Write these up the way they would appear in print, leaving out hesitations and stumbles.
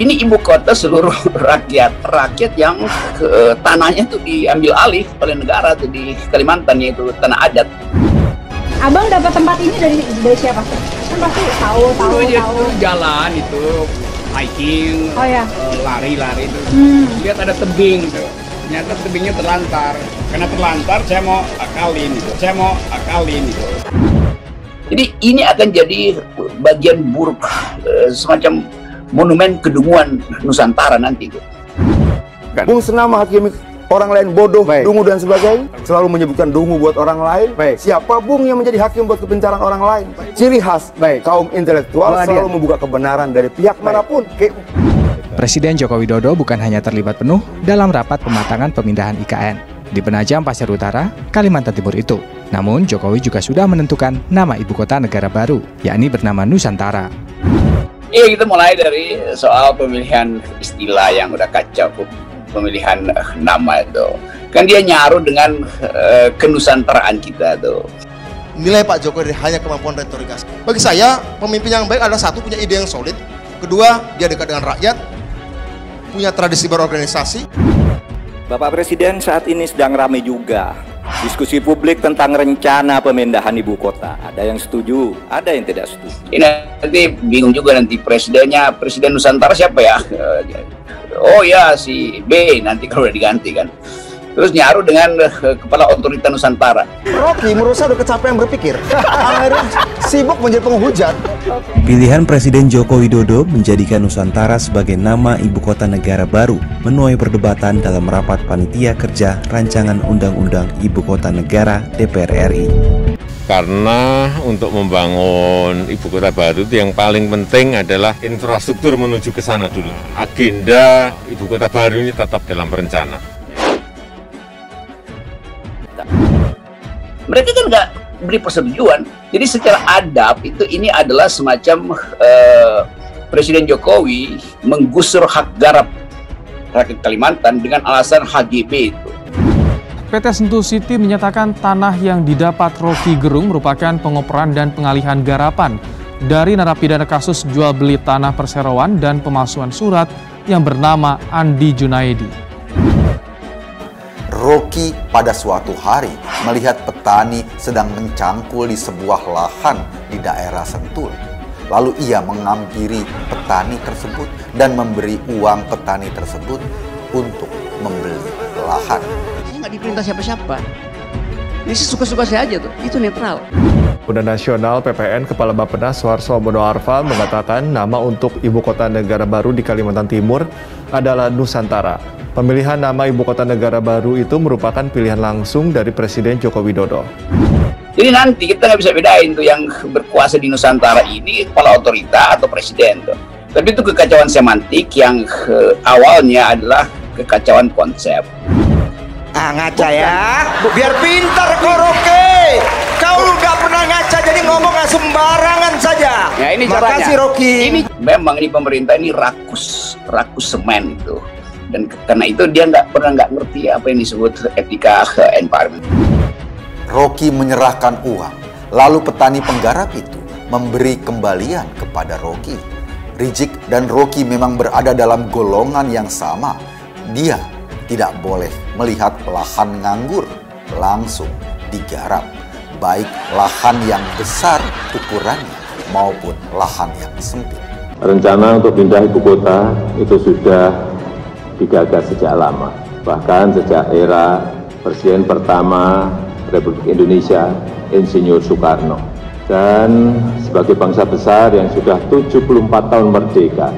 Ini ibu kota seluruh rakyat yang tanahnya itu diambil alih oleh negara tuh di Kalimantan, yaitu tanah adat. Abang dapat tempat ini dari siapa? Kan pasti tahu. Jalan itu hiking, oh ya, lari itu. Lihat ada tebing tuh. Ternyata tebingnya terlantar. Karena terlantar saya mau akalin itu. Jadi ini akan jadi bagian buruk, semacam monumen kedunguan Nusantara nanti. Bung senama hakim orang lain bodoh, dungu dan sebagainya, selalu menyebutkan dungu buat orang lain. Siapa Bung yang menjadi hakim buat kebenaran orang lain? Ciri khas kaum intelektual selalu membuka kebenaran dari pihak manapun. Presiden Joko Widodo bukan hanya terlibat penuh dalam rapat pematangan pemindahan IKN di Penajam Pasir Utara, Kalimantan Timur itu. Namun Jokowi juga sudah menentukan nama ibu kota negara baru, yakni bernama Nusantara. Iya, kita mulai dari soal pemilihan istilah yang udah kacau, pemilihan nama itu. Kan dia nyaru dengan kenusantaraan kita tuh. Nilai Pak Jokowi hanya kemampuan retorika. Bagi saya, pemimpin yang baik adalah satu, punya ide yang solid. Kedua, dia dekat dengan rakyat, punya tradisi berorganisasi. Bapak Presiden saat ini sedang ramai juga diskusi publik tentang rencana pemindahan ibu kota. Ada yang setuju, ada yang tidak setuju. Ini nanti bingung juga nanti presidennya, presiden Nusantara siapa ya? Oh ya si B nanti kalau udah diganti kan. Terus nyaru dengan kepala otorita Nusantara. Rocky menurut saya udah kecapean berpikir. Akhirnya sibuk menjadi penghujat. Pilihan Presiden Joko Widodo menjadikan Nusantara sebagai nama ibu kota negara baru menuai perdebatan dalam rapat panitia kerja rancangan undang-undang ibu kota negara DPR RI. Karena untuk membangun ibu kota baru itu yang paling penting adalah infrastruktur menuju ke sana dulu. Agenda ibu kota baru ini tetap dalam rencana. Mereka kan nggak beri persetujuan. Jadi secara adab itu ini adalah semacam Presiden Jokowi menggusur hak garap rakyat Kalimantan dengan alasan HGB itu. PT Sentul City menyatakan tanah yang didapat Rocky Gerung merupakan pengoperan dan pengalihan garapan dari narapidana kasus jual beli tanah perseroan dan pemalsuan surat yang bernama Andi Junaidi. Rocky pada suatu hari melihat petani sedang mencangkul di sebuah lahan di daerah Sentul. Lalu ia menghampiri petani tersebut dan memberi uang petani tersebut untuk membeli lahan. Saya nggak diperintah siapa-siapa. Ini suka-suka saya aja tuh, itu netral. Udah Nasional PPN Kepala Bappenas Suharso Monoarfa mengatakan nama untuk ibu kota negara baru di Kalimantan Timur adalah Nusantara. Pemilihan nama ibu kota negara baru itu merupakan pilihan langsung dari Presiden Joko Widodo. Jadi nanti kita nggak bisa bedain tuh yang berkuasa di Nusantara ini kepala otorita atau presiden tuh. Tapi itu kekacauan semantik yang awalnya adalah kekacauan konsep. Ngaca ya, biar pintar kau Rocky. Kau nggak pernah ngaca jadi ngomong sembarangan saja. Ya, ini makasih caranya. Rocky. Memang ini pemerintah ini rakus semen itu. Dan karena itu dia nggak ngerti apa yang disebut etika environment. Rocky menyerahkan uang, lalu petani penggarap itu memberi kembalian kepada Rocky. Rizik dan Rocky memang berada dalam golongan yang sama. Dia tidak boleh melihat lahan nganggur langsung digarap, baik lahan yang besar ukurannya maupun lahan yang sempit. Rencana untuk pindah ibu kota itu sudah digagas sejak lama, bahkan sejak era Presiden pertama Republik Indonesia, Insinyur Soekarno. Dan sebagai bangsa besar yang sudah 74 tahun merdeka,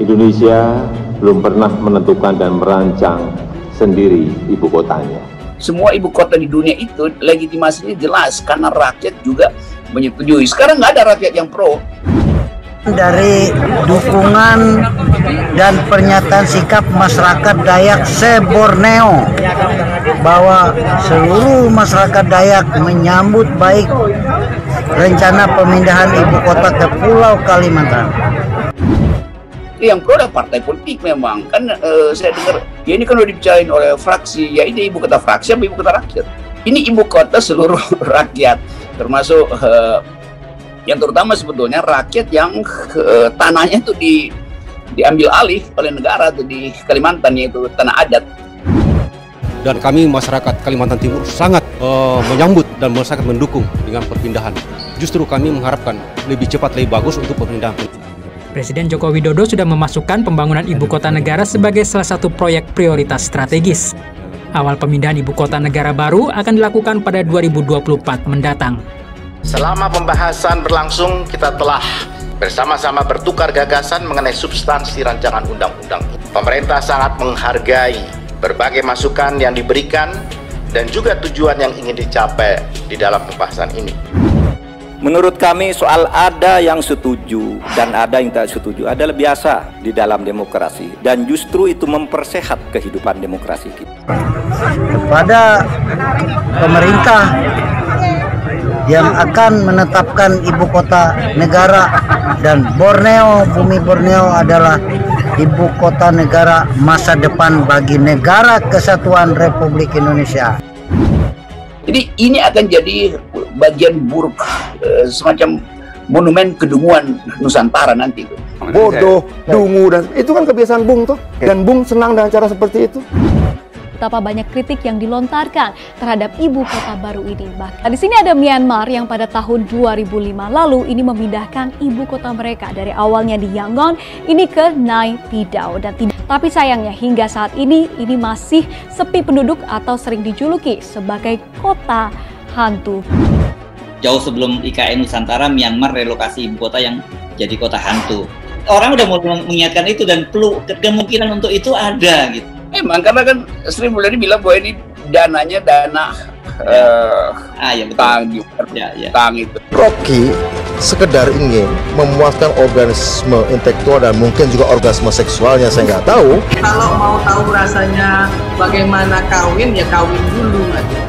Indonesia belum pernah menentukan dan merancang sendiri ibu kotanya. Semua ibu kota di dunia itu legitimasinya jelas karena rakyat juga menyetujui. Sekarang nggak ada rakyat yang pro. Dari dukungan dan pernyataan sikap masyarakat Dayak se-Borneo bahwa seluruh masyarakat Dayak menyambut baik rencana pemindahan ibu kota ke Pulau Kalimantan. Yang pro adalah partai politik memang kan. Saya dengar ya ini kan udah dibicarain oleh fraksi, ya ini ibu kota fraksi apa ibu kota rakyat. Ini ibu kota seluruh rakyat, termasuk yang terutama sebetulnya rakyat yang tanahnya itu diambil alih oleh negara tuh di Kalimantan, yaitu tanah adat. Dan kami masyarakat Kalimantan Timur sangat menyambut dan sangat mendukung dengan perpindahan. Justru kami mengharapkan lebih cepat, lebih bagus untuk perpindahan. Presiden Joko Widodo sudah memasukkan pembangunan ibu kota negara sebagai salah satu proyek prioritas strategis. Awal pemindahan ibu kota negara baru akan dilakukan pada 2024 mendatang. Selama pembahasan berlangsung, kita telah bersama-sama bertukar gagasan mengenai substansi rancangan undang-undang. Pemerintah sangat menghargai berbagai masukan yang diberikan dan juga tujuan yang ingin dicapai di dalam pembahasan ini. Menurut kami soal ada yang setuju dan ada yang tak setuju adalah biasa di dalam demokrasi, dan justru itu mempersehat kehidupan demokrasi kita. Kepada pemerintah yang akan menetapkan ibu kota negara, dan Borneo, bumi Borneo adalah ibu kota negara masa depan bagi negara kesatuan Republik Indonesia. Jadi ini akan jadi bagian buruk, semacam monumen kedunguan Nusantara nanti itu. Bodoh, dungu, dan itu kan kebiasaan Bung tuh. Dan Bung senang dengan cara seperti itu. Betapa banyak kritik yang dilontarkan terhadap ibu kota baru ini. Bahkan di sini ada Myanmar yang pada tahun 2005 lalu ini memindahkan ibu kota mereka dari awalnya di Yangon ini ke Naypyidaw, tapi sayangnya hingga saat ini masih sepi penduduk atau sering dijuluki sebagai kota hantu. Jauh sebelum IKN Nusantara, Myanmar relokasi ibu kota yang jadi kota hantu. Orang udah mau mengingatkan itu, dan kemungkinan untuk itu ada gitu. Emang karena kan Sri Mulyani bilang bahwa ini dananya dana tang itu. Rocky sekedar ingin memuaskan organisme intelektual dan mungkin juga organisme seksualnya, saya nggak tahu. Kalau mau tahu rasanya bagaimana kawin, ya kawin dulu aja.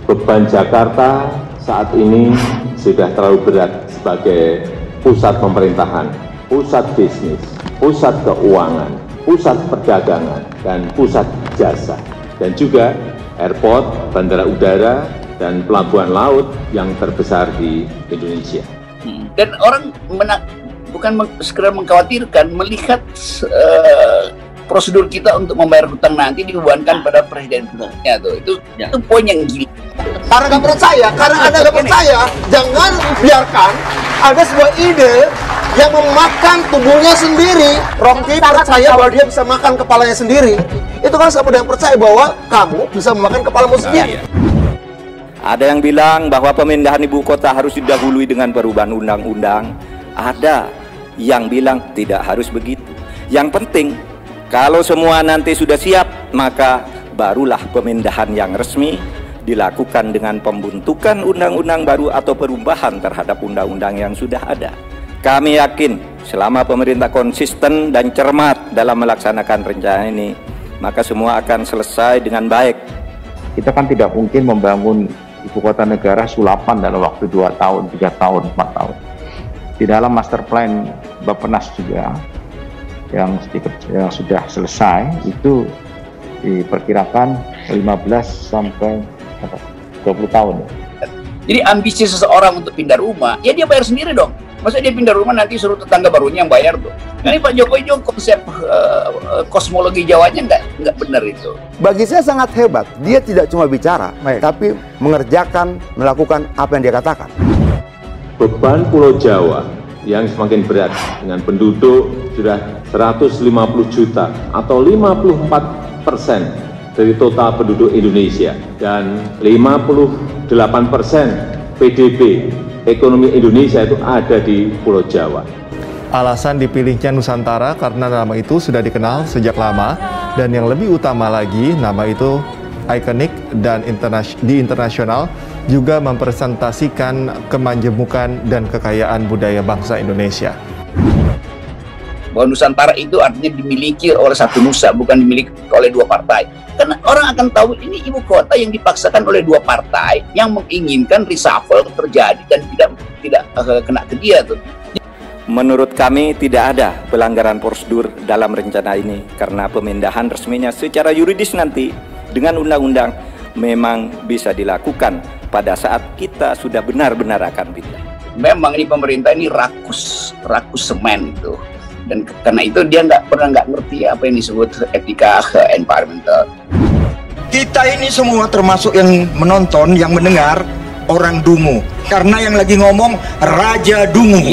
Beban Jakarta saat ini sudah terlalu berat sebagai pusat pemerintahan, pusat bisnis, pusat keuangan, pusat perdagangan, dan pusat jasa, dan juga airport, bandara udara, dan pelabuhan laut yang terbesar di Indonesia. Dan orang bukan sekedar mengkhawatirkan, melihat prosedur kita untuk membayar hutang nanti dibebankan pada presiden. Itu poin yang gila. Karena nggak percaya, karena Anda nggak percaya, jangan biarkan ada sebuah ide yang memakan tubuhnya sendiri. Rocky percaya bahwa dia bisa makan kepalanya sendiri. Itu kan sama dengan percaya bahwa kamu bisa memakan kepalamu sendiri. Ada yang bilang bahwa pemindahan ibu kota harus didahului dengan perubahan undang-undang. Ada yang bilang tidak harus begitu. Yang penting, kalau semua nanti sudah siap, maka barulah pemindahan yang resmi dilakukan dengan pembentukan undang-undang baru atau perubahan terhadap undang-undang yang sudah ada. Kami yakin selama pemerintah konsisten dan cermat dalam melaksanakan rencana ini, maka semua akan selesai dengan baik. Kita kan tidak mungkin membangun ibu kota negara sulapan dalam waktu 2 tahun, 3 tahun, 4 tahun. Di dalam master plan Bappenas juga yang sudah selesai itu diperkirakan 15 sampai 20 tahun. Jadi ambisi seseorang untuk pindah rumah, ya dia bayar sendiri dong. Masa dia pindah rumah nanti suruh tetangga barunya yang bayar tuh? Ini Pak Jokowi juga konsep kosmologi Jawanya nggak benar itu. Bagi saya sangat hebat. Dia tidak cuma bicara, tapi mengerjakan, melakukan apa yang dia katakan. Beban Pulau Jawa yang semakin berat dengan penduduk sudah 150 juta atau 54% dari total penduduk Indonesia, dan 58% PDB ekonomi Indonesia itu ada di Pulau Jawa. Alasan dipilihnya Nusantara karena nama itu sudah dikenal sejak lama, dan yang lebih utama lagi, nama itu ikonik dan di internasional juga mempresentasikan kemanjemukan dan kekayaan budaya bangsa Indonesia. Bahwa Nusantara itu artinya dimiliki oleh satu nusa, bukan dimiliki oleh 2 partai. Karena orang akan tahu ini ibu kota yang dipaksakan oleh 2 partai yang menginginkan reshuffle terjadi dan tidak kena ke dia tuh. Menurut kami tidak ada pelanggaran prosedur dalam rencana ini, karena pemindahan resminya secara yuridis nanti dengan undang-undang memang bisa dilakukan pada saat kita sudah benar-benar akan pindah. Memang ini pemerintah ini rakus semen itu. Dan karena itu dia nggak ngerti apa yang disebut etika environmental. Kita ini semua termasuk yang menonton, yang mendengar orang dungu. Karena yang lagi ngomong Raja Dungu.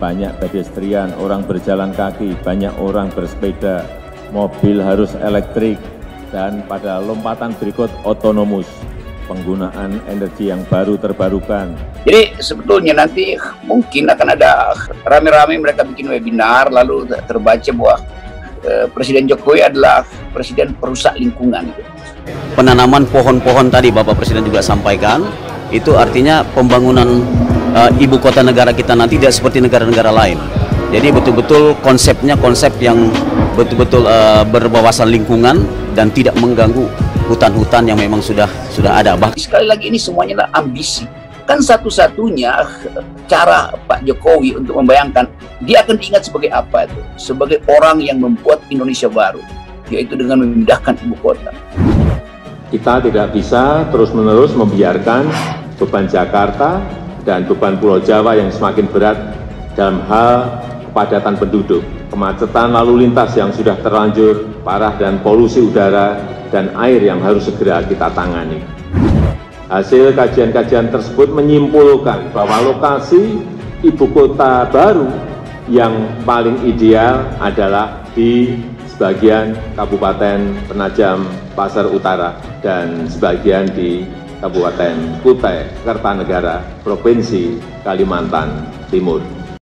Banyak pedestrian, orang berjalan kaki, banyak orang bersepeda, mobil harus elektrik, dan pada lompatan berikut otonomus, penggunaan energi yang baru terbarukan. Jadi sebetulnya nanti mungkin akan ada rame-rame mereka bikin webinar, lalu terbaca bahwa Presiden Jokowi adalah presiden perusak lingkungan. Penanaman pohon-pohon tadi Bapak Presiden juga sampaikan, itu artinya pembangunan ibu kota negara kita nanti tidak seperti negara-negara lain. Jadi betul-betul konsepnya konsep yang betul-betul berwawasan lingkungan dan tidak mengganggu hutan-hutan yang memang sudah ada. Sekali lagi ini semuanya adalah ambisi. Kan satu-satunya cara Pak Jokowi untuk membayangkan dia akan diingat sebagai apa itu? Sebagai orang yang membuat Indonesia baru, yaitu dengan memindahkan ibu kota. Kita tidak bisa terus-menerus membiarkan beban Jakarta dan beban Pulau Jawa yang semakin berat dalam hal kepadatan penduduk, kemacetan lalu lintas yang sudah terlanjur parah, dan polusi udara dan air yang harus segera kita tangani. Hasil kajian-kajian tersebut menyimpulkan bahwa lokasi ibu kota baru yang paling ideal adalah di sebagian Kabupaten Penajam Pasar Utara dan sebagian di Kabupaten Kutai Kartanegara, Provinsi Kalimantan Timur.